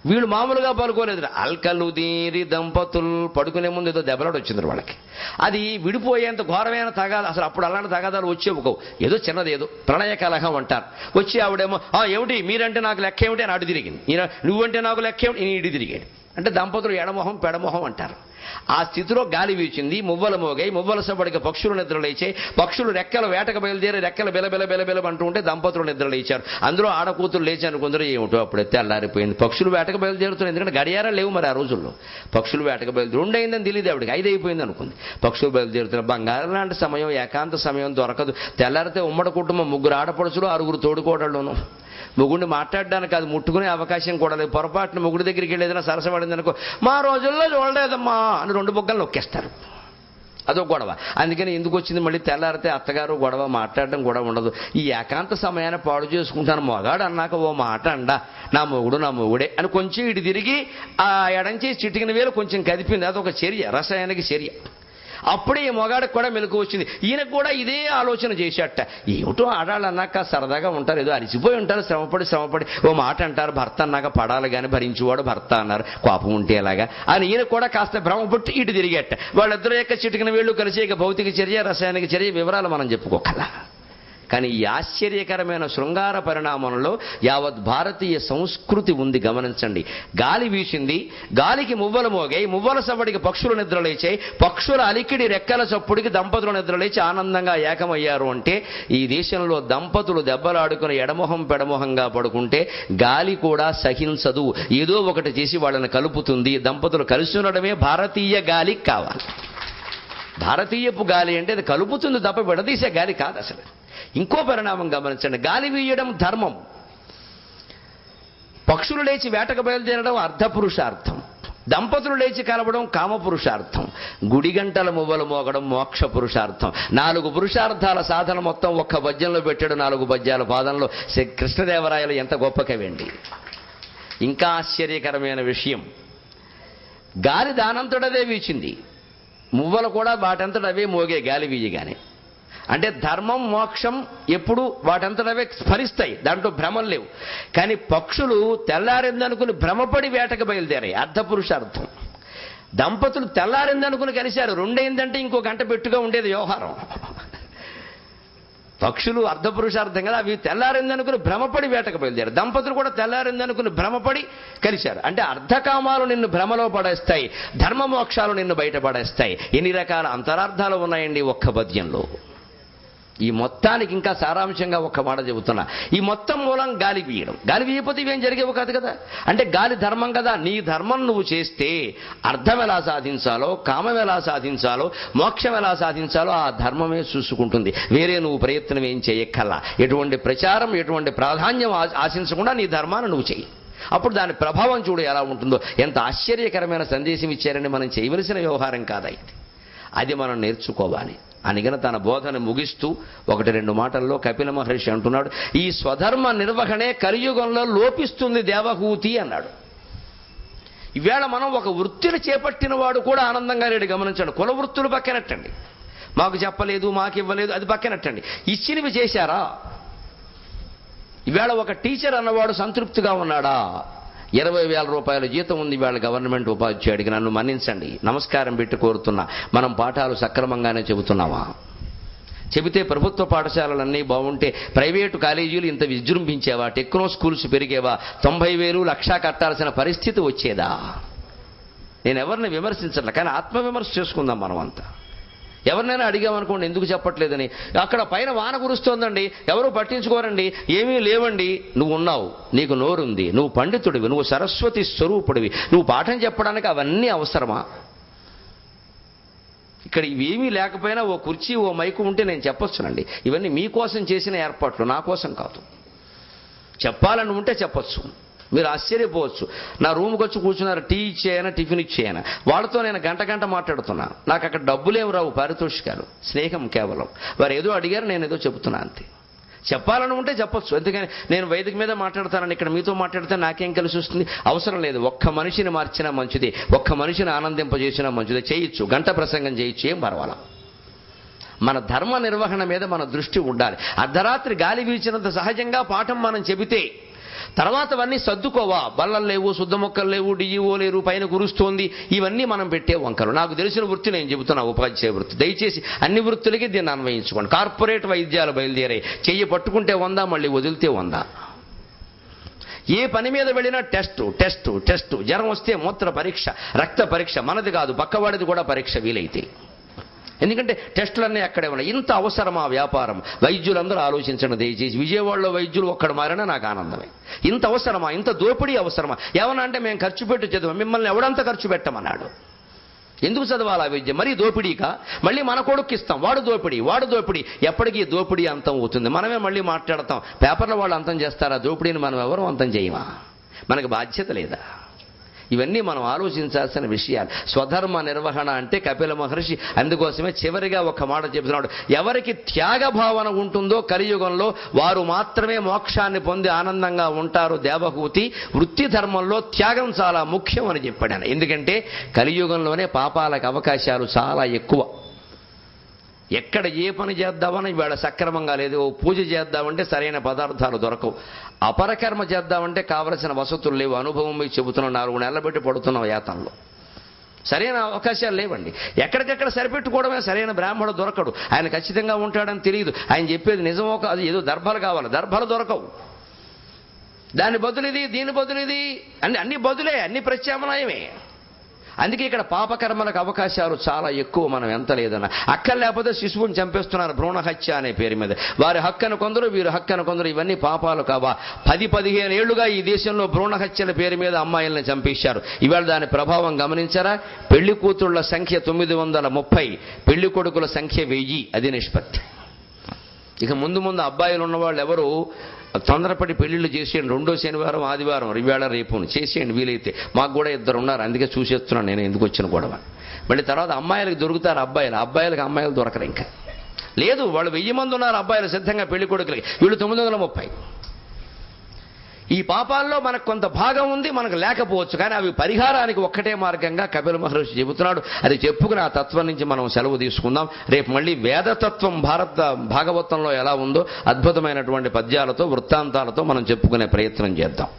వీళ్ళు మామూలుగా పడుకోలేదు, అల్కలు దీరి దంపతులు పడుకునే ముందు ఏదో దెబ్బలాడు వచ్చింది వాళ్ళకి. అది విడిపోయేంత ఘోరమైన తగాదాలు, అసలు అప్పుడు అలాంటి తగాదాలు వచ్చేవి కావు, ఏదో చిన్నది, ఏదో ప్రణయ కలహం అంటారు. వచ్చి ఆవిడేమో ఏమిటి మీరంటే నాకు లెక్క ఏమిటి అని అటు తిరిగింది, నువ్వంటే నాకు లెక్క ఏమిటి ఇటు తిరిగాడు. అంటే దంపతులు ఎడమొహం పెడమొహం అంటారు. ఆ స్థితిలో గాలి వీచింది, మువ్వలు మోగాయి, మువ్వల సవ్వడికి పక్షులు నిద్రలేచాయి. పక్షులు రెక్కలు వేటకు బయలుదేరి రెక్కలు బిలబిల అంటూ ఉంటే దంపతులు నిద్రలేచారు. అందులో ఆడకూతురు లేచాను కొందరు, ఏమిటో అప్పుడైతే అల్లారిపోయింది. పక్షులు వేటకు బయలుదేరుతున్నాయి, ఎందుకంటే గడియారాలు లేవు మరి ఆ రోజుల్లో. పక్షులు వేటకు బయలుదేరి 2 అయిందని తెలియదు ఆవిడకి, 5 అయిపోయింది అనుకుంది. పక్షులు బయలుదేరుతున్నాయి. బంగారం లాంటి సమయం, ఏకాంత సమయం దొరకదు. తెల్లారితే ఉమ్మడి కుటుంబం, 3 ఆడపడుచులు 6 తోడుకోవడంలోనూ. మొగుడిని మాట్లాడడానికి అది ముట్టుకునే అవకాశం కూడా లేదు. పొరపాటున మొగుడి దగ్గరికి వెళ్ళి ఏదైనా సరసపడింది అనుకో, మా రోజుల్లో చూడలేదమ్మా అని 2 బొగ్గలు నొక్కేస్తారు. అదో గొడవ. అందుకని ఎందుకు వచ్చింది మళ్ళీ తెల్లారితే అత్తగారు గొడవ, మాట్లాడడం కూడా ఉండదు. ఈ ఏకాంత సమయాన్ని పాడు చేసుకుంటాను. మొగాడు అన్నాక ఓ మాట అండా, నా మొగుడే అని కొంచెం ఇటు తిరిగి ఆ ఎడంచి చిటికిన వేలు కొంచెం కదిపింది. అదొక చర్య, రసాయనిక చర్య. అప్పుడే ఈ మొగాడికి కూడా మెలకు వచ్చింది. ఈయనకు కూడా ఇదే ఆలోచన చేశాట. ఏమిటో ఆడాళ్ళు అన్నాక సరదాగా ఉంటారు, ఏదో అరిసిపోయి ఉంటారు, శ్రమపడి ఓ మాట అంటారు, భర్త అన్నాక పడాలి కానీ భరించేవాడు భర్త అన్నారు, కోపం ఉంటే ఎలాగా అని ఈయన కూడా కాస్త భ్రమపట్టి ఇటు తిరిగేట. వాళ్ళిద్దరు యొక్క చిటికిన వేళ్ళు కలిసి ఇక భౌతిక చర్య, రసాయనిక చర్య వివరాలు మనం చెప్పుకోకలా. కానీ ఈ ఆశ్చర్యకరమైన శృంగార పరిణామంలో యావత్ భారతీయ సంస్కృతి ఉంది. గమనించండి. గాలి వీసింది, గాలికి మువ్వలు మోగాయి, మువ్వల సవ్వడికి పక్షులు నిద్రలేచాయి, పక్షుల అలికిడి రెక్కల చప్పుడికి దంపతులు నిద్రలేచి ఆనందంగా ఏకమయ్యారు. అంటే ఈ దేశంలో దంపతులు దెబ్బలాడుకుని ఎడమొహం పెడమొహంగా పడుకుంటే గాలి కూడా సహించదు, ఏదో ఒకటి చేసి వాళ్ళని కలుపుతుంది. దంపతులు కలిసి ఉండడమే భారతీయ గాలి కావాలి. భారతీయపు గాలి అంటే అది కలుపుతుంది తప్ప విడదీసే గాలి కాదు అసలు. ఇంకో పరిణామం గమనించండి. గాలి వీయడం ధర్మం, పక్షులు లేచి వేటకు బయలుదేరడం అర్ధపురుషార్థం, దంపతులు లేచి కలవడం కామపురుషార్థం, గుడి గంటల మువ్వలు మోగడం మోక్ష పురుషార్థం. 4 పురుషార్థాల సాధన మొత్తం ఒక్క పద్యంలో పెట్టాడు. 4 పద్యాల పాదంలో కృష్ణదేవరాయలు ఎంత గొప్ప కవండి. ఇంకా ఆశ్చర్యకరమైన విషయం, గాలి దానంతటదే వీచింది, మువ్వలు కూడా వాటంతటవే మోగే గాలి వీయగానే. అంటే ధర్మం మోక్షం ఎప్పుడు వాటంతటవే స్ఫరిస్తాయి, దాంట్లో భ్రమలు లేవు. కానీ పక్షులు తెల్లారిందనుకుని భ్రమపడి వేటకు బయలుదేరాయి, అర్ధపురుషార్థం. దంపతులు తెల్లారిందనుకుని కలిశారు, 2 అయిందంటే ఇంకో గంట పెట్టుగా ఉండేది వ్యవహారం. పక్షులు అర్ధపురుషార్థం కదా, అవి తెల్లారిందనుకుని భ్రమపడి వేటకు బయలుదేరారు. దంపతులు కూడా తెల్లారిందనుకుని భ్రమపడి కలిశారు. అంటే అర్ధకామాలు నిన్ను భ్రమలో పడేస్తాయి, ధర్మ మోక్షాలు నిన్ను బయటపడేస్తాయి. ఎన్ని రకాల అంతరార్థాలు ఉన్నాయండి ఒక్క పద్యంలో. ఈ మొత్తానికి ఇంకా సారాంశంగా ఒక్క మాట చెబుతున్నా. ఈ మొత్తం మూలం గాలి వీయడం. గాలి వీయకపోతే ఇవేం జరిగేవి కాదు కదా. అంటే గాలి ధర్మం కదా, నీ ధర్మం నువ్వు చేస్తే అర్థం ఎలా సాధించాలో, కామం ఎలా సాధించాలో, మోక్షం ఎలా సాధించాలో ఆ ధర్మమే చూసుకుంటుంది. వేరే నువ్వు ప్రయత్నం ఏం చేయక్కల్లా. ఎటువంటి ప్రచారం, ఎటువంటి ప్రాధాన్యం ఆశించకుండా నీ ధర్మాన్ని నువ్వు చెయ్యి. అప్పుడు దాని ప్రభావం చూడు ఎలా ఉంటుందో. ఎంత ఆశ్చర్యకరమైన సందేశం ఇచ్చారని మనం చేయవలసిన వ్యవహారం కాదా ఇది. అది మనం నేర్చుకోవాలి. అనిగన తన బోధన ముగిస్తూ 1-2 మాటల్లో కపిల మహర్షి అంటున్నాడు, ఈ స్వధర్మ నిర్వహణే కలియుగంలో లోపిస్తుంది దేవహూతి అన్నాడు. ఈవేళ మనం ఒక వృత్తిని చేపట్టిన వాడు కూడా ఆనందంగా లేడు. గమనించండి. కుల వృత్తులు పక్కనట్టండి, మాకు చెప్పలేదు, మాకు ఇవ్వలేదు, అది పక్కనట్టండి. ఇచ్చినవి చేశారా? ఈవేళ ఒక టీచర్ అన్నవాడు సంతృప్తిగా ఉన్నాడా? 20,000 రూపాయల జీతం ఉంది ఇవాళ గవర్నమెంట్ ఉపాధ్యాయుడికి. నన్ను మన్నించండి, నమస్కారం పెట్టి కోరుతున్నా. మనం పాఠాలు సక్రమంగానే చెబుతున్నామా? చెబితే ప్రభుత్వ పాఠశాలలన్నీ బాగుంటే ప్రైవేటు కాలేజీలు ఇంత విజృంభించేవా? Techno schools పెరిగేవా? 90,000 లక్ష కట్టాల్సిన పరిస్థితి వచ్చేదా? నేను ఎవరిని విమర్శించట్లే, కానీ ఆత్మవిమర్శ చేసుకుందాం మనం అంతా. ఎవరినైనా అడిగామనుకోండి ఎందుకు చెప్పట్లేదని, అక్కడ పైన వాన కురుస్తోందండి, ఎవరు పట్టించుకోరండి, ఏమీ లేవండి. నువ్వు ఉన్నావు, నీకు నోరుంది, నువ్వు పండితుడివి, నువ్వు సరస్వతి స్వరూపుడివి, నువ్వు పాఠం చెప్పడానికి అవన్నీ అవసరమా? ఇక్కడ ఇవేమీ లేకపోయినా ఓ కుర్చీ, ఓ మైకు ఉంటే నేను చెప్పొచ్చునండి. ఇవన్నీ మీకోసం చేసిన ఏర్పాట్లు, నా కోసం కాదు. చెప్పాలని ఉంటే చెప్పొచ్చు. మీరు ఆశ్చర్యపోవచ్చు. నా రూమ్కి వచ్చి కూర్చున్నారు, టీ ఇచ్చేయనా, టిఫిన్ ఇచ్చేయనా, వాళ్ళతో నేను గంట మాట్లాడుతున్నా. నాకు అక్కడ డబ్బులేం రావు, పారితోషికాలు, స్నేహం కేవలం. వారు ఏదో అడిగారు, నేను ఏదో చెబుతున్నా అంతే. చెప్పాలని ఉంటే చెప్పొచ్చు. ఎందుకని నేను వేదిక మీద మాట్లాడతానని ఇక్కడ మీతో మాట్లాడితే నాకేం కలిసి వస్తుంది? అవసరం లేదు. ఒక్క మనిషిని మార్చినా మంచిది, ఒక్క మనిషిని ఆనందింపజేసినా మంచిది. చేయొచ్చు, గంట ప్రసంగం చేయొచ్చు, ఏం పర్వాలా. మన ధర్మ నిర్వహణ మీద మన దృష్టి ఉండాలి. అర్ధరాత్రి గాలి వీచినంత సహజంగా పాఠం మనం చెబితే తర్వాత అవన్నీ సర్దుకోవా. బల్లలు లేవు, శుద్ధ మొక్కలు లేవు, డిఈఓ లేరు, పైన కురుస్తోంది, ఇవన్నీ మనం పెట్టే వంకలు. నాకు తెలిసిన వృత్తి నేను చెబుతున్నా, ఉపాధ్యాయ వృత్తి. దయచేసి అన్ని వృత్తులకి దీన్ని అన్వయించుకోండి. కార్పొరేట్ వైద్యాలు బయలుదేరాయి, చెయ్యి పట్టుకుంటే 100, మళ్ళీ వదిలితే 100. ఏ పని మీద వెళ్ళినా టెస్టు. జ్వరం వస్తే మూత్ర పరీక్ష, రక్త పరీక్ష, మనది కాదు పక్కవాడిది కూడా పరీక్ష వీలైతే. ఎందుకంటే టెస్టులన్నీ అక్కడే ఉన్నాయి. ఇంత అవసరమా వ్యాపారం? వైద్యులందరూ ఆలోచించండి దయచేసి. విజయవాడలో వైద్యులు ఒక్కడు మారినా నాకు ఆనందమే. ఇంత అవసరమా? ఇంత దోపిడీ అవసరమా? ఏమన్నా అంటే మేము ఖర్చు పెట్టి చదివాం, మిమ్మల్ని ఎవడంతా ఖర్చు పెట్టమన్నాడు. ఎందుకు చదవాలి ఆ విద్య? మరీ దోపిడీకా? మళ్ళీ మన కొడుకు ఇస్తాం, వాడు దోపిడీ. ఎప్పటికీ దోపిడీ అంతం అవుతుంది. మనమే మళ్ళీ మాట్లాడతాం, పేపర్లో వాళ్ళు అంతం చేస్తారా దోపిడీని? మనం ఎవరు అంతం చేయమా? మనకు బాధ్యత లేదా? ఇవన్నీ మనం ఆలోచించాల్సిన విషయాలు. స్వధర్మ నిర్వహణ అంటే కపిల మహర్షి అందుకోసమే చివరిగా ఒక మాట చెబుతున్నాడు. ఎవరికి త్యాగ భావన ఉంటుందో కలియుగంలో వారు మాత్రమే మోక్షాన్ని పొంది ఆనందంగా ఉంటారు. దేవహూతి వృత్తి ధర్మంలో త్యాగం చాలా ముఖ్యం అని చెప్పాడు ఆయన. ఎందుకంటే కలియుగంలోనే పాపాలకు అవకాశాలు చాలా ఎక్కువ. ఎక్కడ ఏ పని చేద్దామని ఇవాళ సక్రమంగా లేదు. ఓ పూజ చేద్దామంటే సరైన పదార్థాలు దొరకవు. అపరకర్మ చేద్దామంటే కావలసిన వసతులు లేవు. అనుభవం మీద చెబుతున్నాం, 4 నెలలు పెట్టి పడుతున్నాం యాతనలో. సరైన అవకాశాలు లేవండి. ఎక్కడికెక్కడ సరిపెట్టుకోవడమే. సరైన బ్రాహ్మణుడు దొరకడు. ఆయన ఖచ్చితంగా ఉంటాడని తెలియదు. ఆయన చెప్పేది నిజమో కాదు, ఏదో దర్భలు కావాలి, దర్భలు దొరకవు. దాని బదులు ఇది, దీని బదులు ఇది, అన్ని బదులే, అన్ని ప్రత్యామ్నాయమే. అందుకే ఇక్కడ పాపకర్మలకు అవకాశాలు చాలా ఎక్కువ. మనం ఎంత లేదన్నా అక్కర్ లేకపోతే శిశువుని చంపేస్తున్నారు భ్రూణ హత్య అనే పేరు మీద. వారి హక్కను కొందరు, వీరి హక్కను కొందరు. ఇవన్నీ పాపాలు కావా? 10-15 ఏళ్లుగా ఈ దేశంలో భ్రూణ హత్యల పేరు మీద అమ్మాయిల్ని చంపేశారు. ఇవాళ దాని ప్రభావం గమనించారా? పెళ్లి కూతుళ్ల సంఖ్య 930, పెళ్లి కొడుకుల సంఖ్య 1000. అది నిష్పత్తి. ఇక ముందు అబ్బాయిలు ఉన్నవాళ్ళు ఎవరు తొందరపడి పెళ్లిళ్ళు చేసేయండి. 2వ శనివారం ఆదివారం ఇవాళ రేపు చేసేయండి వీలైతే. మాకు కూడా 2 ఉన్నారు, అందుకే చూసేస్తున్నాను నేను ఎందుకు వచ్చిన గొడవ. మళ్ళీ తర్వాత అమ్మాయిలకు దొరుకుతారు అబ్బాయిలకు అమ్మాయిలు దొరకరు. ఇంకా లేదు, వాళ్ళు 1000 మంది ఉన్నారు అబ్బాయిలు సిద్ధంగా పెళ్లి కొడుకులకి, వీళ్ళు 930. ఈ పాపాల్లో మనకు కొంత భాగం ఉంది, మనకు లేకపోవచ్చు. కానీ అవి పరిహారానికి ఒక్కటే మార్గంగా కపిల మహర్షి చెబుతున్నాడు. అది చెప్పుకుని ఆ తత్వం నుంచి మనం సెలవు తీసుకుందాం. రేపు మళ్ళీ వేదతత్వం భాగవతంలో ఎలా ఉందో అద్భుతమైనటువంటి పద్యాలతో, వృత్తాంతాలతో మనం చెప్పుకునే ప్రయత్నం చేద్దాం.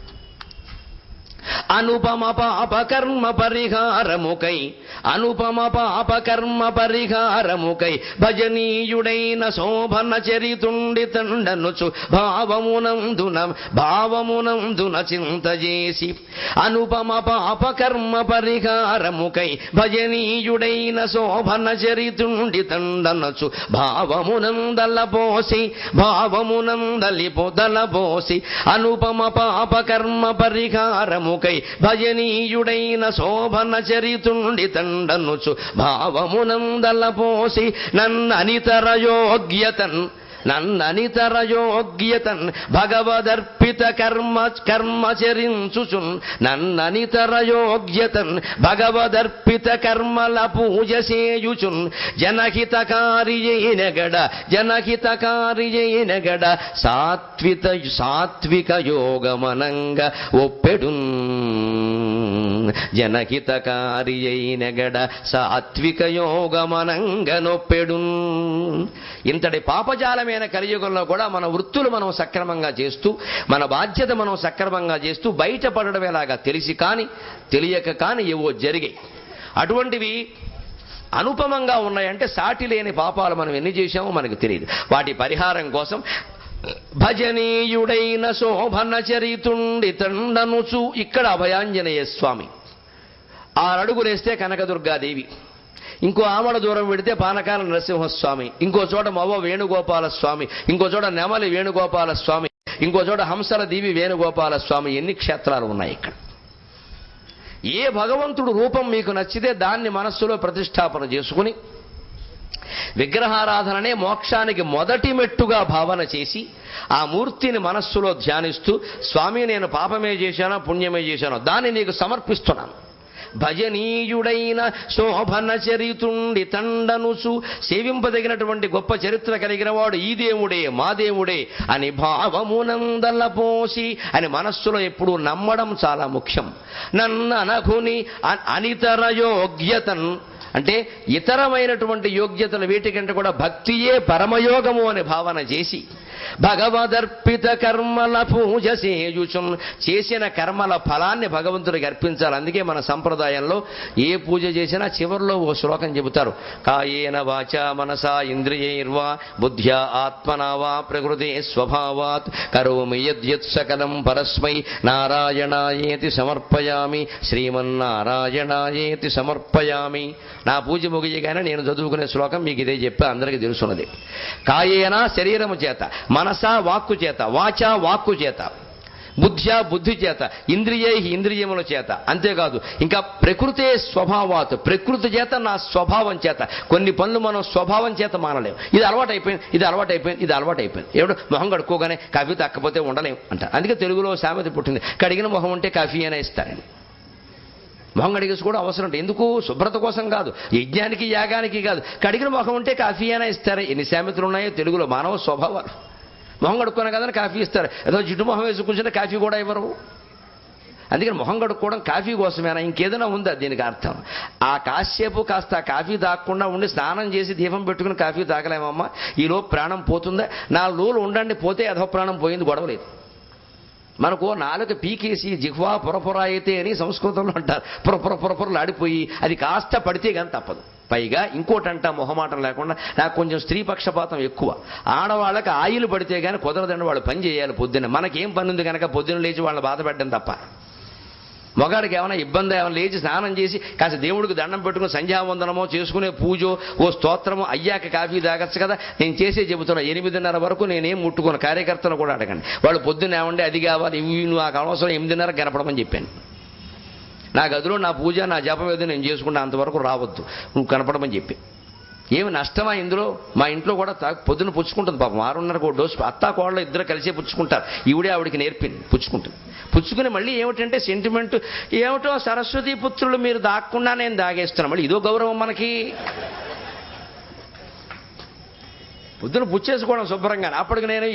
అనుపమ పాపకర్మ పరిహారముకై, అనుపమ పాపకర్మ పరిహారముకై భజనీయుడైన శోభన చరితుండి తండనుచు భావమునందున చింతజేసి. అనుపమ పాపకర్మ పరిహారముకై భజనీయుడైన శోభన చరితుండి తండనుచు భావమునందలపోసి అనుపమ పాపకర్మ పరిహారము భజనీయుడైన శోభన చరితుండి తండనుచు భావమునందలపోసి నన్ననితర యోగ్యతన్ భగవదర్పిత కర్మ చరించుచున్. నన్ననితర యోగ్యతన్ భగవదర్పిత కర్మల పూజ చేయుచున్. జనహితకారియైనగడ సాత్విక యోగమనంగ ఒప్పెడున్. జనహితకారియైనగడ సాత్విక యోగమనంగనొప్పెడున్. ఇంతటి పాపజాలమైన కలియుగంలో కూడా మన వృత్తులు మనం సక్రమంగా చేస్తూ, మన బాధ్యత మనం సక్రమంగా చేస్తూ బయటపడడం ఎలాగా తెలిసి కానీ తెలియక కానీ ఏవో జరిగాయి. అటువంటివి అనుపమంగా ఉన్నాయంటే సాటి లేని పాపాలు మనం ఎన్ని చేశామో మనకు తెలియదు. వాటి పరిహారం కోసం భజనీయుడైన శోభన చరితుండి తండనుచు. ఇక్కడ అభయాంజనేయ స్వామి, 6 అడుగులేస్తే కనకదుర్గాదేవి, ఇంకో ఆమడ దూరం పెడితే పానకాల నరసింహస్వామి, ఇంకో చోట మవ్వ వేణుగోపాల స్వామి, ఇంకో చోట నెమలి వేణుగోపాల స్వామి, ఇంకో చోట హంసల దీవి వేణుగోపాల స్వామి. ఎన్ని క్షేత్రాలు ఉన్నాయి ఇక్కడ. ఏ భగవంతుడు రూపం మీకు నచ్చితే దాన్ని మనస్సులో ప్రతిష్టాపన చేసుకుని విగ్రహారాధననే మోక్షానికి మొదటి మెట్టుగా భావన చేసి ఆ మూర్తిని మనస్సులో ధ్యానిస్తూ, స్వామి నేను పాపమే చేశానో పుణ్యమే చేశానో దాన్ని నీకు సమర్పిస్తున్నాను. భజనీయుడైన శోభన చరితుండి తండనుసు. సేవింపదగినటువంటి గొప్ప చరిత్ర కలిగిన వాడు ఈ దేవుడే, మా దేవుడే అని భావమునందలపోసి అని మనస్సులో ఎప్పుడూ నమ్మడం చాలా ముఖ్యం. నన్ననఘుని అనితర యోగ్యతన్ అంటే ఇతరమైనటువంటి యోగ్యతలు వీటికంటే కూడా భక్తియే పరమయోగము అని భావన చేసి భగవదర్పిత కర్మల పూజ చేయుచున్. చేసిన కర్మల ఫలాన్ని భగవంతుడికి అర్పించాలి. అందుకే మన సంప్రదాయంలో ఏ పూజ చేసినా చివరిలో ఓ శ్లోకం చెబుతారు. కాయేన వాచా మనసా ఇంద్రియైర్వా బుద్ధ్యా ఆత్మనా వా ప్రకృతే స్వభావాత్ కరోమి యద్యత్ సకలం పరస్మై నారాయణాయేతి సమర్పయామి, శ్రీమన్నారాయణాయేతి సమర్పయామి. నా పూజ ముగియగానే నేను చదువుకునే శ్లోకం మీకు ఇదే చెప్పి అందరికీ తెలుసున్నది. కాయేన శరీరము చేత, మనసా వాక్కు చేత, వాచా వాక్కు చేత, బుద్ధ్యా బుద్ధి చేత, ఇంద్రియై ఇంద్రియముల చేత. అంతేకాదు ఇంకా ప్రకృతే స్వభావాత్ ప్రకృతి చేత, నా స్వభావం చేత. కొన్ని పనులు మనం స్వభావం చేత మానలేము. ఇది అలవాటైపోయింది, ఇది అలవాటైపోయింది, ఇది అలవాటైపోయింది. ఎవడు మొహం కడుక్కోగానే కాఫీ తక్కపోతే ఉండలేము అంటారు. అందుకే తెలుగులో సామెత పుట్టింది, కడిగిన మొహం ఉంటే కాఫీ అయినా ఇస్తారని. మొహం కడిగేసి కూడా అవసరం అంటే ఎందుకు? శుభ్రత కోసం కాదు, యజ్ఞానికి యాగానికి కాదు. కడిగిన మొహం ఉంటే కాఫీ అయినా ఇస్తారు. ఎన్ని సామెతలు ఉన్నాయో తెలుగులో, మానవ స్వభావాలు. మొహం కడుక్కున్నా కదా కాఫీ ఇస్తారు. ఏదో జిడ్డు మొహం వేసి కూర్చుంటే కాఫీ కూడా ఇవ్వరు. అందుకని మొహం కడుక్కోవడం కాఫీ కోసమేనా, ఇంకేదైనా ఉందా దీనికి అర్థం? ఆ కాసేపు కాస్త కాఫీ తాగకుండా ఉండి స్నానం చేసి దీపం పెట్టుకుని కాఫీ తాగలేమమ్మా? ఈలోపు ప్రాణం పోతుందా? 4 రోజులు ఉండండి, పోతే అధో ప్రాణం పోయింది, గొడవలేదు. మనకు నాలుక పీకేసి జిహ్వా పురపురాయితే అని సంస్కృతంలో అంటారు. పురపురపురపురలు ఆడిపోయి అది కాస్త పడితే కానీ తప్పదు. పైగా ఇంకోటంట మొహమాటం లేకుండా, నాకు కొంచెం స్త్రీ పక్షపాతం ఎక్కువ. ఆడవాళ్ళకి ఆయిల్ పడితే కానీ కుదరదండి, వాళ్ళు పని చేయాలి పొద్దున్న. మనకేం పని ఉంది కనుక పొద్దున్న లేచి వాళ్ళని బాధ పెట్టడం తప్ప. మగాడికి ఏమైనా ఇబ్బంది, ఏమైనా లేచి స్నానం చేసి కాస్త దేవుడికి దండం పెట్టుకుని సంధ్యావందనమో చేసుకునే పూజో ఓ స్తోత్రమో అయ్యాక కాఫీ తాగచ్చు కదా. నేను చేసే చెబుతున్నా, 8:30 వరకు నేనేం ముట్టుకున్న కార్యకర్తలు కూడా అడగండి. వాళ్ళు పొద్దున్న ఏమంటే అది కావాలి ఇవి నాకు అవసరం 8:30 కనపడమని చెప్పాను. నా గదిలో నా పూజ నా జపం ఏదో నేను చేసుకుంటా, అంతవరకు రావద్దు, నువ్వు కనపడమని చెప్పి. ఏమి నష్టమా ఇందులో? మా ఇంట్లో కూడా పొద్దున పుచ్చుకుంటుంది పాపం. 6:30 డోసు. అత్తా కోడలు ఇద్దరు కలిసే పుచ్చుకుంటారు. ఈవిడే ఆవిడికి నేర్పింది పుచ్చుకుంటుంది. పుచ్చుకుని మళ్ళీ ఏమిటంటే సెంటిమెంట్ ఏమిటో, సరస్వతి పుత్రులు మీరు దాక్కుండా నేను దాగేస్తున్నాను. మళ్ళీ ఇదో గౌరవం మనకి. పొద్దున పుచ్చేసుకోవడం శుభ్రంగా. అప్పటికి నేను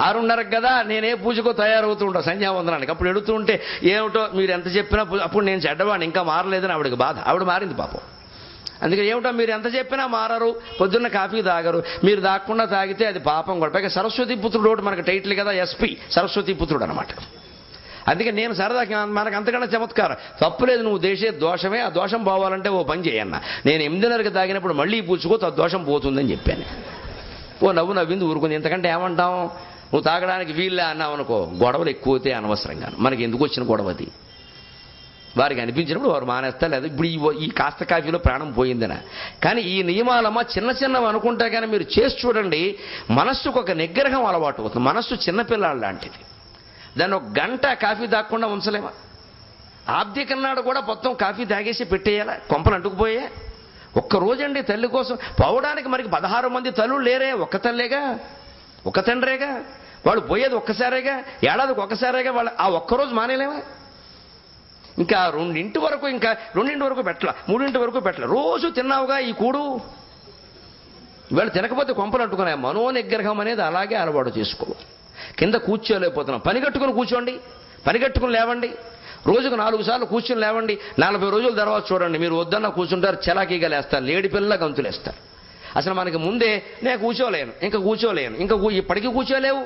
6:30 కదా నేనే పూజకో తయారవుతూ ఉంటాను సంధ్యావందనానికి. అప్పుడు ఎడుతూ ఉంటే ఏమిటో మీరు ఎంత చెప్పినా, అప్పుడు నేను చెడ్డవాడిని ఇంకా మారలేదని ఆవిడకి బాధ. ఆవిడ మారింది పాపం. అందుకని ఏమిటో మీరు ఎంత చెప్పినా మారరు, పొద్దున్న కాఫీ తాగరు, మీరు దాక్కుండా తాగితే అది పాపం కూడా. పైగా సరస్వతి పుత్రుడు ఒకటి మనకు టైటిల్ కదా, ఎస్పీ సరస్వతి పుత్రుడు అనమాట. అందుకే నేను సరదాగా మనకు అంతకన్నా చమత్కారం తప్పులేదు, నువ్వు దేశే దోషమే, ఆ దోషం పోవాలంటే ఓ పని చేయన్న, నేను 8:30 తాగినప్పుడు మళ్ళీ పూచుకో, ఆ దోషం పోతుందని చెప్పాను. ఓ నవ్వు నవ్వింది ఊరుకుంది. ఎంతకంటే ఏమంటాం, నువ్వు తాగడానికి వీళ్ళే అన్నావు అనుకో, గొడవలు ఎక్కువైతే అనవసరంగా. మనకి ఎందుకు వచ్చిన గొడవ అది? వారికి అనిపించినప్పుడు వారు మానేస్తారు. లేదా ఇప్పుడు ఈ కాస్త కాఫీలో ప్రాణం పోయిందన. కానీ ఈ నియమాలమ్మా చిన్న చిన్నవి అనుకుంటా కానీ మీరు చేసి చూడండి, మనస్సుకు ఒక నిగ్రహం అలవాటు అవుతుంది. మనస్సు చిన్నపిల్లాడు లాంటిది, దాన్ని ఒక గంట కాఫీ తాగకుండా ఉంచలేమా? ఆబ్దికన్నాడు కూడా మొత్తం కాఫీ తాగేసి పెట్టేయాలా? కొంపలు అంటుకుపోయే. ఒక్కరోజండి తల్లి కోసం పోవడానికి మనకి 16 మంది తల్లులు లేరే, ఒక్క తల్లేగా, ఒక తండ్రేగా. వాళ్ళు పోయేది ఒక్కసారేగా, ఏడాదికి ఒక్కసారేగా. వాళ్ళు ఆ ఒక్కరోజు మానేలేమా? ఇంకా 2 వరకు, ఇంకా 2 వరకు పెట్టాల, 3 వరకు పెట్టాల. రోజు తిన్నావుగా ఈ కూడు, ఇవాళ తినకపోతే కొంపలు అంటుకున్నాయి. మనోనిగ్రహం అనేది అలాగే అలవాటు చేసుకోవాలి. కింద కూర్చోలేకపోతున్నాం, పని కట్టుకుని కూర్చోండి, పని కట్టుకుని లేవండి. రోజుకు 4 సార్లు కూర్చొని లేవండి. 40 రోజుల తర్వాత చూడండి, మీరు వద్దన్నా కూర్చుంటారు, చలాకీగా లేస్తారు, లేడి పిల్లల గంతులేస్తారు. అసలు మనకి ముందే నేను కూర్చోలేను, ఇంకా కూర్చోలేను, ఇంకా ఇప్పటికీ కూర్చోలేవు,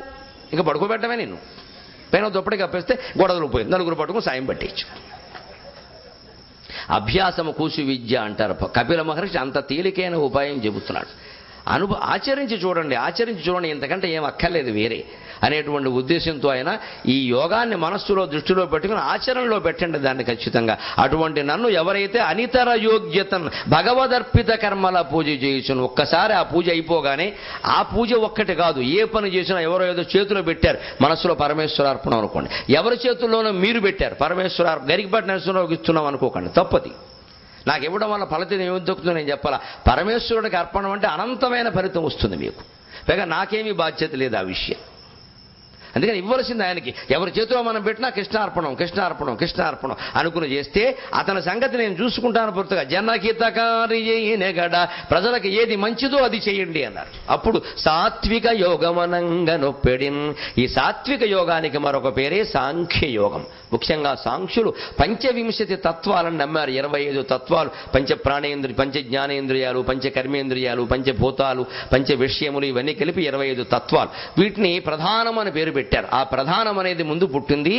ఇంకా పడుకోబెట్టమే. నిన్ను పైన దుప్పటి కప్పేస్తే గొడవలు పోయింది, నలుగురు పట్టుకుని సాయం పట్టేయచ్చు. అభ్యాసము కూసు విద్య అంటారు. కపిల మహర్షి అంత తేలికైన ఉపాయం చెబుతున్నాడు. ఆచరించి చూడండి, ఆచరించి చూడండి, ఇంతకంటే ఏం అక్కర్లేదు వేరే అనేటువంటి ఉద్దేశంతో ఆయన ఈ యోగాన్ని మనస్సులో దృష్టిలో పెట్టుకుని ఆచరణలో పెట్టండి దాన్ని ఖచ్చితంగా. అటువంటి నన్ను ఎవరైతే అనితర యోగ్యతను భగవదర్పిత కర్మల పూజ చేయుచును, ఒక్కసారి ఆ పూజ అయిపోగానే, ఆ పూజ ఒక్కటి కాదు, ఏ పని చేసినా ఎవరో ఏదో చేతిలో పెట్టారు, మనస్సులో పరమేశ్వరార్పణం అనుకోండి. ఎవరి చేతుల్లోనో మీరు పెట్టారు, గరికపాటి నరసింహరావుకి ఇస్తున్నాం అనుకోకండి, తప్పది. నాకు ఇవ్వడం వల్ల ఫలితం ఏమి దొక్కుతుందో నేను చెప్పాలా. పరమేశ్వరుడికి అర్పణం అంటే అనంతమైన ఫలితం వస్తుంది మీకు. పైగా నాకేమీ బాధ్యత లేదు ఆ విషయం. అందుకని ఇవ్వవలసింది ఆయనకి. ఎవరి చేతిలో మనం పెట్టినా కృష్ణార్పణం కృష్ణార్పణం కృష్ణార్పణం అనుకుని చేస్తే అతని సంగతి నేను చూసుకుంటాను పూర్తిగా. జనహితకారియగడ, ప్రజలకు ఏది మంచిదో అది చేయండి అన్నారు. అప్పుడు సాత్విక యోగమనంగా నొప్పెడిన్. ఈ సాత్విక యోగానికి మరొక పేరే సాంఖ్య యోగం. ముఖ్యంగా సాంఖ్యులు 25 తత్వాలను నమ్మారు. 25 తత్వాలు, పంచ జ్ఞానేంద్రియాలు, పంచ కర్మేంద్రియాలు, పంచభూతాలు, పంచ విషయములు, ఇవన్నీ కలిపి 25 తత్వాలు. వీటిని ప్రధానం అని పేరు పెట్టారు. ఆ ప్రధానం అనేది ముందు పుట్టింది,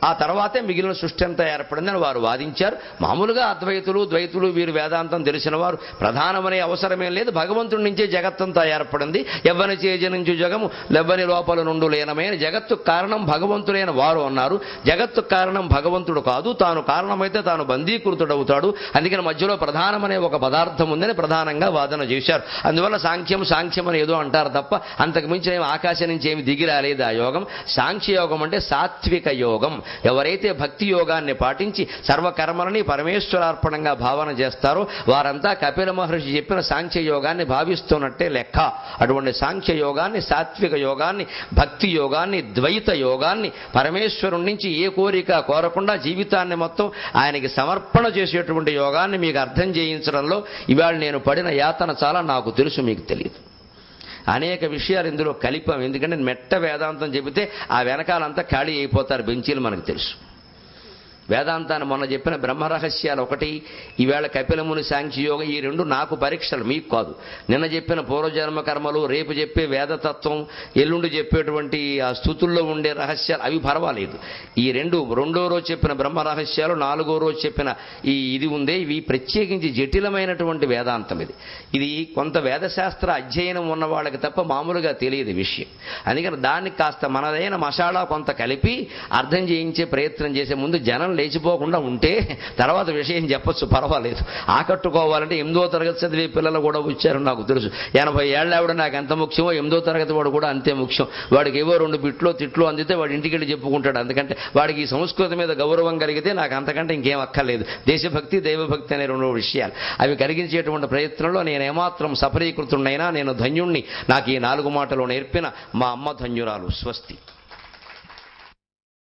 ఆ తర్వాతే మిగిలిన సృష్టి అంతా ఏర్పడిందని వారు వాదించారు. మామూలుగా అద్వైతులు ద్వైతులు వీరు వేదాంతం తెలిసిన వారు ప్రధానమనే అవసరమేం లేదు, భగవంతుడి నుంచే జగత్తంతా ఏర్పడింది. ఎవ్వని చేజనించు జగము లెవ్వని లోపల నుండు లేనమైన జగత్తు కారణం భగవంతుడైన వారు అన్నారు. జగత్తు కారణం భగవంతుడు కాదు, తాను కారణమైతే తాను బందీకృతుడవుతాడు. అందుకని మధ్యలో ప్రధానమనే ఒక పదార్థం ఉందని ప్రధానంగా వాదన చేశారు. అందువల్ల సాంఖ్యం అని ఏదో అంటారు తప్ప అంతకు మించి ఏమి ఆకాశం నుంచి ఏమి దిగి రాలేదు ఆ యోగం. సాంఖ్యయోగం అంటే సాత్విక యోగం. ఎవరైతే భక్తి యోగాన్ని పాటించి సర్వకర్మలని పరమేశ్వరార్పణంగా భావన చేస్తారో వారంతా కపిల మహర్షి చెప్పిన సాంఖ్య యోగాన్ని భావిస్తున్నట్టే లెక్క. అటువంటి సాంఖ్య యోగాన్ని, సాత్విక యోగాన్ని, భక్తి యోగాన్ని, ద్వైత యోగాన్ని, పరమేశ్వరుడి నుంచి ఏ కోరిక కోరకుండా జీవితాన్ని మొత్తం ఆయనకి సమర్పణ చేసేటువంటి యోగాన్ని మీకు అర్థం చేయించడంలో ఇవాళ నేను పడిన యాతన చాలా నాకు తెలుసు, మీకు తెలియదు. అనేక విషయాలు ఇందులో కలిపాం. ఎందుకంటే మెట్ట వేదాంతం చెబితే ఆ వెనకాలంతా ఖాళీ అయిపోతారు బెంచీలు, మనకు తెలుసు. వేదాంతాన్ని మొన్న చెప్పిన బ్రహ్మరహస్యాలు ఒకటి, ఈవేళ కపిలముని సాంఖ్యయోగ, ఈ రెండు నాకు పరీక్షలు, మీకు కాదు. నిన్న చెప్పిన పూర్వజన్మ కర్మలు, రేపు చెప్పే వేదతత్వం, ఎల్లుండి చెప్పేటువంటి ఆ స్థుతుల్లో ఉండే రహస్యాలు అవి పర్వాలేదు. ఈ రెండో రోజు చెప్పిన బ్రహ్మరహస్యాలు, 4వ రోజు చెప్పిన ఇది ఉందే, ఇవి ప్రత్యేకించి జటిలమైనటువంటి వేదాంతం. ఇది కొంత వేదశాస్త్ర అధ్యయనం ఉన్న వాళ్ళకి తప్ప మామూలుగా తెలియదు విషయం. అందుకని దానికి కాస్త మనదైన మసాలా కొంత కలిపి అర్థం చేయించే ప్రయత్నం చేసే ముందు జనం లేచిపోకుండా ఉంటే తర్వాత విషయం చెప్పొచ్చు, పర్వాలేదు. ఆకట్టుకోవాలంటే 8వ తరగతి చదివే పిల్లలు కూడా వచ్చారు నాకు తెలుసు. 80 ఏళ్ళ ఆవిడ నాకు ఎంత ముఖ్యమో 8వ తరగతి వాడు కూడా అంతే ముఖ్యం. వాడికి ఏవో 2 బిట్లో తిట్లు అందితే వాడు ఇంటికి వెళ్ళి చెప్పుకుంటాడు. అందుకంటే వాడికి ఈ సంస్కృతి మీద గౌరవం కలిగితే నాకు అంతకంటే ఇంకేం అక్కర్లేదు. దేశభక్తి, దైవభక్తి అనే 2 విషయాలు అవి కలిగించేటువంటి ప్రయత్నంలో నేను ఏమాత్రం సఫలీకృతున్నైనా నేను ధన్యుణ్ణి. నాకు ఈ 4 మాటలు నేర్పిన మా అమ్మ ధన్యురాలు. స్వస్తి.